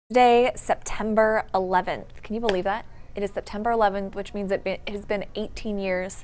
Today, September 11th. Can you believe that? It is September 11th, which means it has been 18 years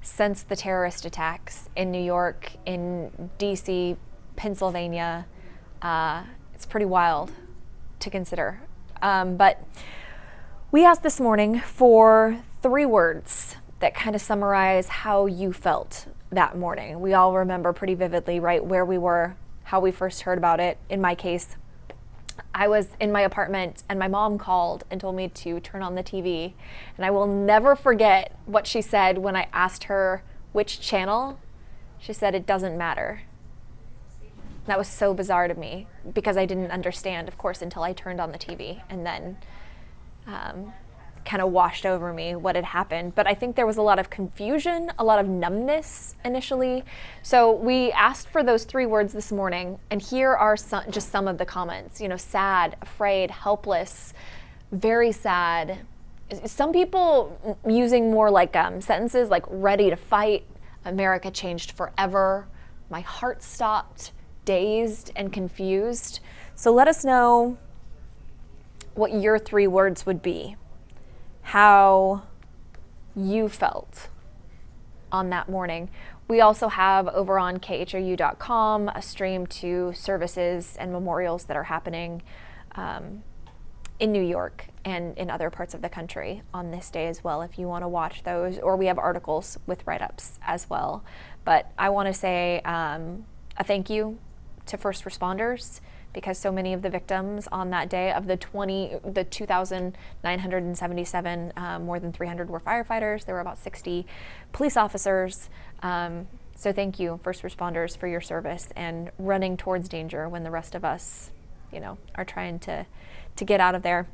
since the terrorist attacks in New York, in DC, Pennsylvania. It's pretty wild to consider. But we asked this morning for 3 words that kind of summarize how you felt that morning. We all remember pretty vividly, right, where we were, how we first heard about it. In my case, I was in my apartment and my mom called and told me to turn on the TV. And I will never forget what she said when I asked her which channel. She said, "It doesn't matter." That was so bizarre to me because I didn't understand, of course, until I turned on the TV and then kind of washed over me what had happened. But I think there was a lot of confusion, a lot of numbness initially. So we asked for those 3 words this morning, and here are just some of the comments. You know, sad, afraid, helpless, very sad. Some people using more like sentences like ready to fight, America changed forever, my heart stopped, dazed and confused. So let us know what your 3 words would be, how you felt on that morning. We also have over on khou.com a stream to services and memorials that are happening in New York and in other parts of the country on this day as well, if you want to watch those, or we have articles with write-ups as well. But I want to say a thank you to first responders, because so many of the victims on that day of the 2,977, more than 300 were firefighters. There were about 60 police officers. So thank you, first responders, for your service and running towards danger when the rest of us, you know, are trying to get out of there.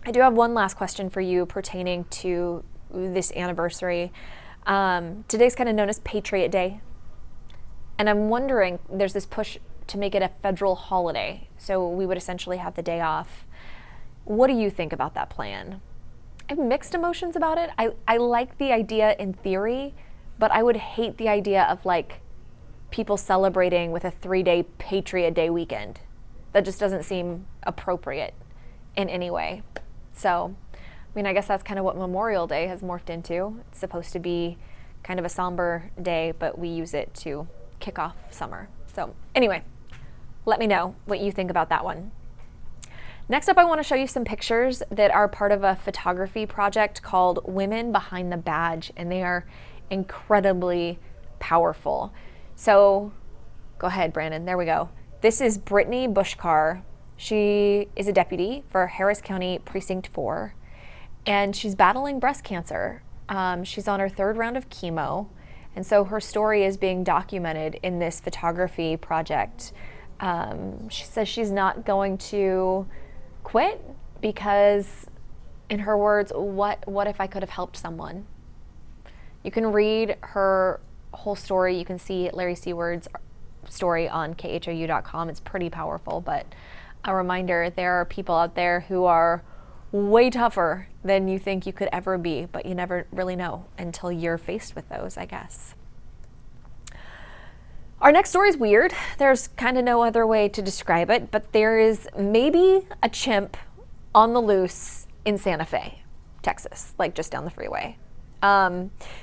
I do have one last question for you pertaining to this anniversary. Today's kind of known as Patriot Day. And I'm wondering, there's this push to make it a federal holiday, so we would essentially have the day off. What do you think about that plan? I have mixed emotions about it. I like the idea in theory, but I would hate the idea of like people celebrating with a 3-day Patriot Day weekend. That just doesn't seem appropriate in any way. So, I mean, I guess that's kind of what Memorial Day has morphed into. It's supposed to be kind of a somber day, but we use it to kick off summer. So anyway, let me know what you think about that one. Next up, I want to show you some pictures that are part of a photography project called Women Behind the Badge, and they are incredibly powerful. So go ahead, Brandon, there we go. This is Brittany Bushcar. She is a deputy for Harris County Precinct 4, and she's battling breast cancer. She's on her 3rd round of chemo, and so her story is being documented in this photography project. She says she's not going to quit because, in her words, what if I could have helped someone? You can read her whole story. You can see Larry Seward's story on khou.com. It's pretty powerful, but a reminder, there are people out there who are way tougher than you think you could ever be, but you never really know until you're faced with those, I guess. Our next story is weird. There's kind of no other way to describe it, but there is maybe a chimp on the loose in Santa Fe, Texas, like just down the freeway.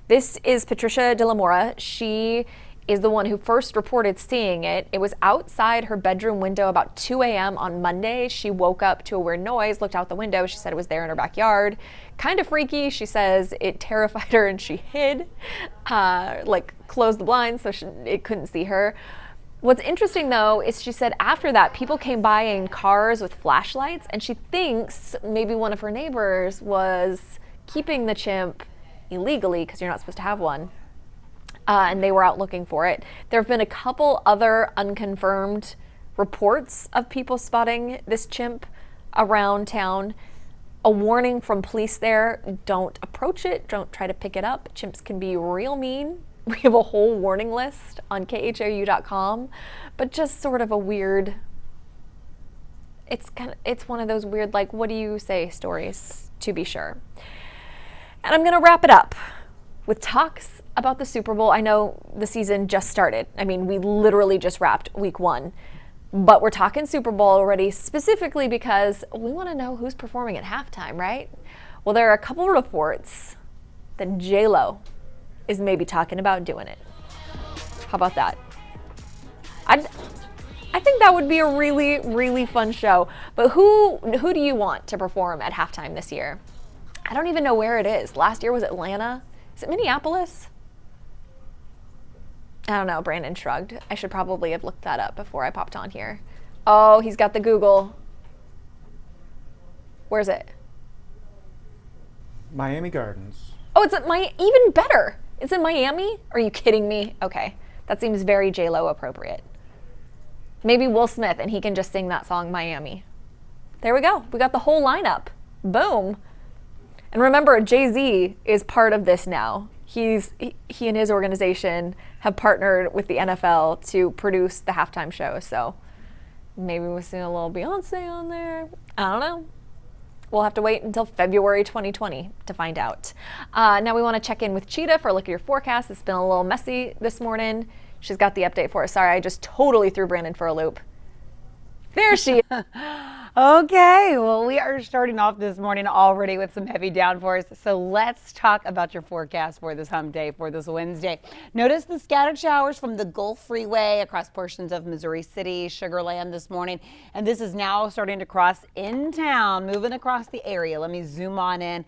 This is Patricia de la Mora. She is the one who first reported seeing it. It was outside her bedroom window about 2 a.m. on Monday. She woke up to a weird noise, looked out the window. She said it was there in her backyard. Kind of freaky. She says it terrified her and she hid, like closed the blinds so it couldn't see her. What's interesting though is she said after that people came by in cars with flashlights, and she thinks maybe one of her neighbors was keeping the chimp illegally because you're not supposed to have one. And they were out looking for it. There have been a couple other unconfirmed reports of people spotting this chimp around town. A warning from police there: don't approach it, don't try to pick it up. Chimps can be real mean. We have a whole warning list on khou.com, but just sort of a weird, it's one of those weird, like, what do you say stories, to be sure. And I'm gonna wrap it up with talks about the Super Bowl. I know the season just started. I mean, we literally just wrapped week 1. But we're talking Super Bowl already, specifically because we want to know who's performing at halftime, right? Well, there are a couple reports that J-Lo is maybe talking about doing it. How about that? I think that would be a really, really fun show. But who do you want to perform at halftime this year? I don't even know where it is. Last year was Atlanta. Is it Minneapolis? I don't know. Brandon shrugged. I should probably have looked that up before I popped on here. Oh, he's got the Google. Where's it? Miami Gardens. Oh, it's at even better. It's in Miami? Are you kidding me? Okay. That seems very J-Lo appropriate. Maybe Will Smith and he can just sing that song, Miami. There we go. We got the whole lineup. Boom. And remember, Jay-Z is part of this now. He and his organization have partnered with the NFL to produce the halftime show. So maybe we'll see a little Beyonce on there. I don't know. We'll have to wait until February 2020 to find out. Now we want to check in with Cheetah for a look at your forecast. It's been a little messy this morning. She's got the update for us. Sorry, I just totally threw Brandon for a loop. There she is. Okay, well, we are starting off this morning already with some heavy downpours. So let's talk about your forecast for this hump day, for this Wednesday. Notice the scattered showers from the Gulf Freeway across portions of Missouri City, Sugar Land this morning. And this is now starting to cross in town, moving across the area. Let me zoom on in.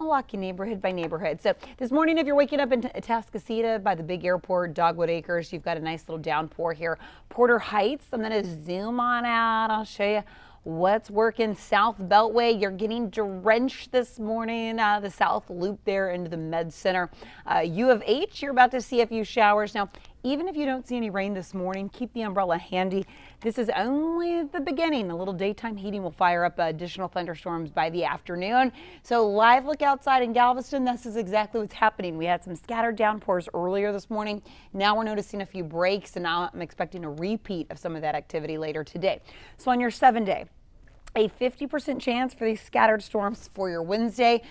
I'll walk you neighborhood by neighborhood. So this morning, if you're waking up in Atascocita by the big airport, Dogwood Acres, you've got a nice little downpour here. Porter Heights, I'm going to zoom on out. I'll show you what's working. South Beltway, you're getting drenched this morning. The South Loop there into the Med Center. U of H, you're about to see a few showers. Now, even if you don't see any rain this morning, keep the umbrella handy. This is only the beginning. A little daytime heating will fire up additional thunderstorms by the afternoon. So live look outside in Galveston, this is exactly what's happening. We had some scattered downpours earlier this morning. Now we're noticing a few breaks, and now I'm expecting a repeat of some of that activity later today. So on your 7-day, a 50% chance for these scattered storms for your Wednesday.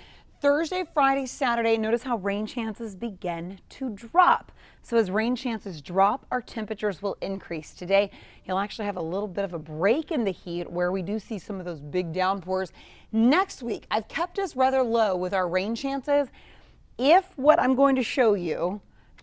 Thursday, Friday, Saturday, notice how rain chances begin to drop. So as rain chances drop, our temperatures will increase. Today, you'll actually have a little bit of a break in the heat where we do see some of those big downpours. Next week, I've kept us rather low with our rain chances. If what I'm going to show you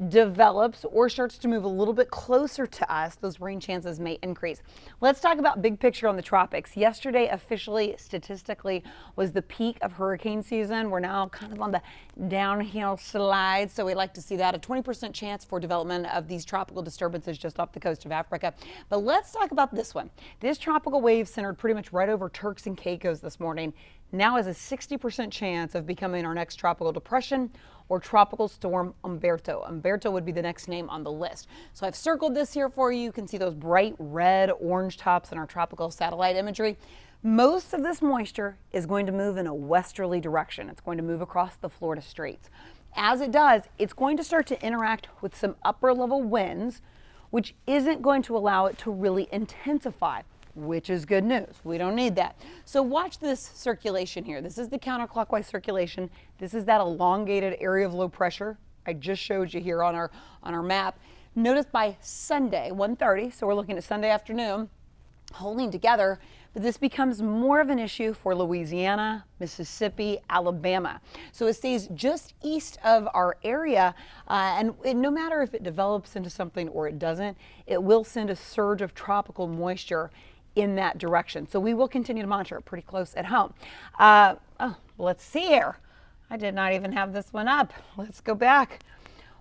develops or starts to move a little bit closer to us, those rain chances may increase. Let's talk about big picture on the tropics. Yesterday, officially, statistically, was the peak of hurricane season. We're now kind of on the downhill slide, so we like to see that. A 20% chance for development of these tropical disturbances just off the coast of Africa. But let's talk about this one. This tropical wave centered pretty much right over Turks and Caicos this morning. Now has a 60% chance of becoming our next tropical depression or tropical storm Umberto. Umberto would be the next name on the list. So I've circled this here for you. You can see those bright red, orange tops in our tropical satellite imagery. Most of this moisture is going to move in a westerly direction. It's going to move across the Florida Straits. As it does, it's going to start to interact with some upper level winds, which isn't going to allow it to really intensify, which is good news. We don't need that. So watch this circulation here. This is the counterclockwise circulation. This is that elongated area of low pressure I just showed you here on our map. Notice by Sunday, 1:30, so we're looking at Sunday afternoon, holding together, but this becomes more of an issue for Louisiana, Mississippi, Alabama. So it stays just east of our area, and no matter if it develops into something or it doesn't, it will send a surge of tropical moisture in that direction. So we will continue to monitor it pretty close at home. Let's see here. I did not even have this one up. Let's go back.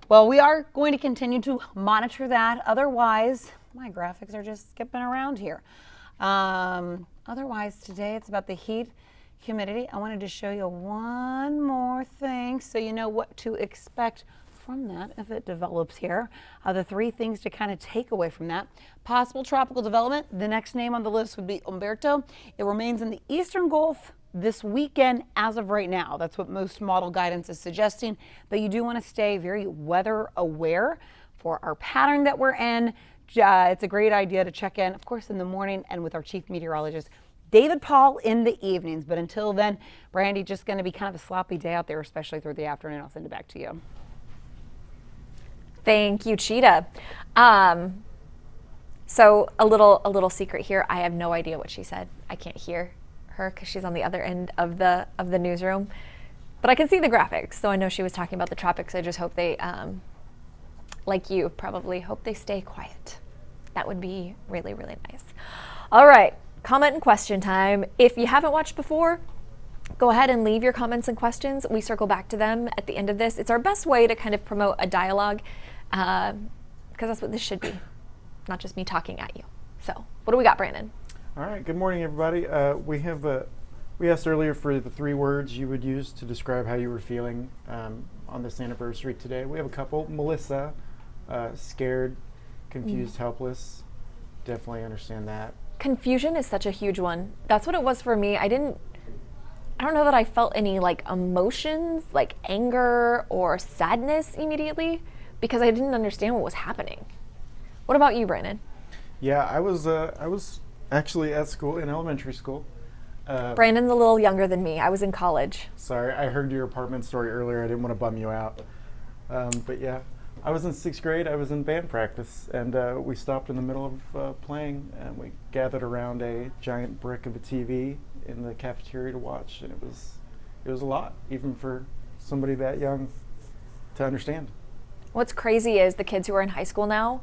Well, we are going to continue to monitor that. Otherwise, my graphics are just skipping around here. Otherwise, today it's about the heat, humidity. I wanted to show you one more thing so you know what to expect from that if it develops here. The three things to kind of take away from that. Possible tropical development. The next name on the list would be Umberto. It remains in the eastern Gulf this weekend as of right now. That's what most model guidance is suggesting. But you do want to stay very weather aware for our pattern that we're in. It's a great idea to check in, of course, in the morning and with our chief meteorologist, David Paul, in the evenings. But until then, Brandy, just going to be kind of a sloppy day out there, especially through the afternoon. I'll send it back to you. So a little secret here. I have no idea what she said. I can't hear her because she's on the other end of the newsroom, but I can see the graphics, so I know she was talking about the tropics. I just hope they, like you, probably hope they stay quiet. That would be really, really nice. All right, comment and question time. If you haven't watched before, go ahead and leave your comments and questions. We circle back to them at the end of this. It's our best way to kind of promote a dialogue, because that's what this should be, not just me talking at you. So what do we got, Brandon? All right, good morning, everybody. We asked earlier for the 3 words you would use to describe how you were feeling on this anniversary today. We have a couple. Melissa, scared, confused, helpless. Definitely understand that. Confusion is such a huge one. That's what it was for me. I don't know that I felt any like emotions, like anger or sadness immediately, because I didn't understand what was happening. What about you, Brandon? Yeah, I was actually at school, in elementary school. Brandon's a little younger than me. I was in college. Sorry, I heard your apartment story earlier. I didn't want to bum you out. But yeah, I was in 6th grade. I was in band practice, and we stopped in the middle of playing, and we gathered around a giant brick of a TV in the cafeteria to watch, and it was a lot, even for somebody that young to understand. What's crazy is the kids who are in high school now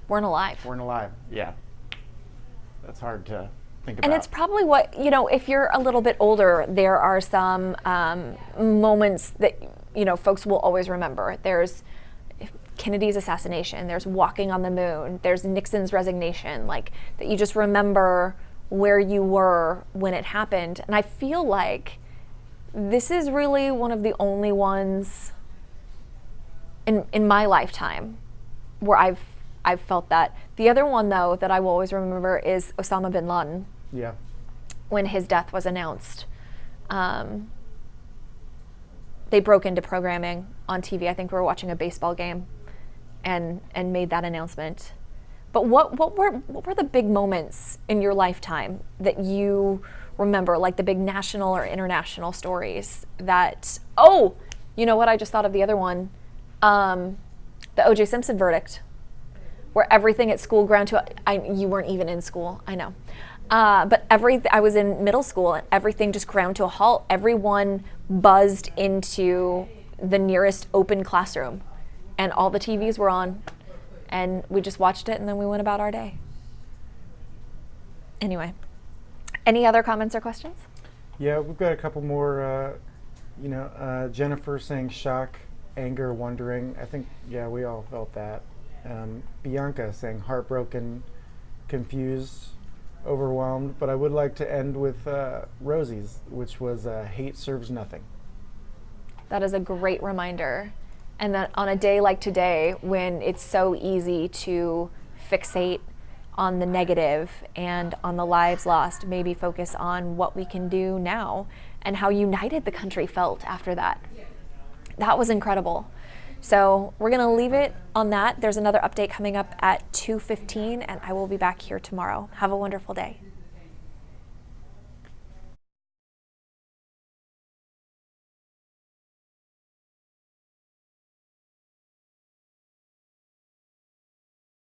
weren't alive. Weren't alive, yeah. That's hard to think about. And it's probably what, if you're a little bit older, there are some moments that, folks will always remember. There's Kennedy's assassination, there's walking on the moon, there's Nixon's resignation, like that you just remember where you were when it happened. And I feel like this is really one of the only ones in my lifetime where I've felt that. The other one, though, that I will always remember is Osama bin Laden. Yeah. When his death was announced. They broke into programming on TV. I think we were watching a baseball game and made that announcement. But what were the big moments in your lifetime that you remember, like the big national or international stories that, you know what, I just thought of the other one, the O.J. Simpson verdict, where everything at school ground to, you weren't even in school, I know. But I was in middle school and everything just ground to a halt. Everyone buzzed into the nearest open classroom and all the TVs were on and we just watched it and then we went about our day. Anyway, any other comments or questions? Yeah, we've got a couple more, Jennifer saying shock, anger, wondering. I think, yeah, we all felt that. Bianca saying heartbroken, confused, overwhelmed, but I would like to end with Rosie's, which was hate serves nothing. That is a great reminder. And that on a day like today, when it's so easy to fixate on the negative and on the lives lost, maybe focus on what we can do now and how united the country felt after that. That was incredible. So we're going to leave it on that. There's another update coming up at 2:15, and I will be back here tomorrow. Have a wonderful day.